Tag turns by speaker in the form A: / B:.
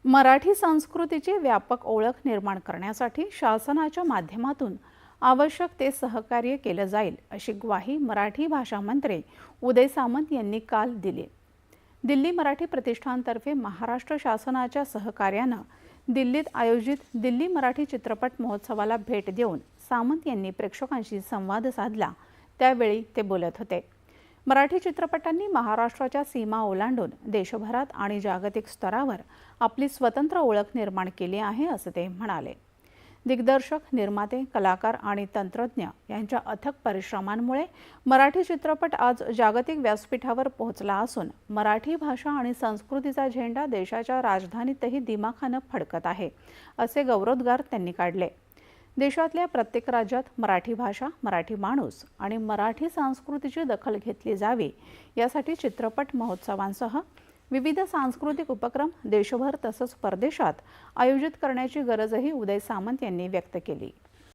A: मराठी संस्कृतीची व्यापक ओळख निर्माण करण्यासाठी शासनाच्या माध्यमातून आवश्यक ते सहकार्य केले जाईल अशी ग्वाही मराठी भाषा मंत्री उदय सामंत यांनी काल दिली। दिल्ली मराठी प्रतिष्ठानतर्फे महाराष्ट्र शासनाच्या सहकार्याने दिल्लीत आयोजित दिल्ली मराठी चित्रपट महोत्सवाला भेट देऊन सामंत यांनी प्रेक्षकांशी संवाद साधला। त्यावेळी ते बोलत होते। मराठी चित्रपटांनी महाराष्ट्राच्या सीमा ओलांडून देशभरात आणि जागतिक स्तरावर आपली स्वतंत्र ओळख निर्माण केली आहे असे ते म्हणाले। दिग्दर्शक, निर्माते, कलाकार आणि तंत्रज्ञ यांच्या अथक परिश्रमांमुळे मराठी चित्रपट आज जागतिक व्यासपीठावर पोहोचला असून मराठी भाषा आणि संस्कृतीचा झेंडा देशाच्या राजधानीतही दिमाखाने फडकत आहे असे गौरवोद्गार त्यांनी काढले। देशातल्या प्रत्येक राज्यात मराठी भाषा, मराठी माणूस आणि मराठी संस्कृतीची दखल घेतली जावी यासाठी चित्रपट महोत्सवांसह विविध सांस्कृतिक उपक्रम देशभर तसंच परदेशात आयोजित करण्याची गरजही उदय सामंत यांनी व्यक्त केली।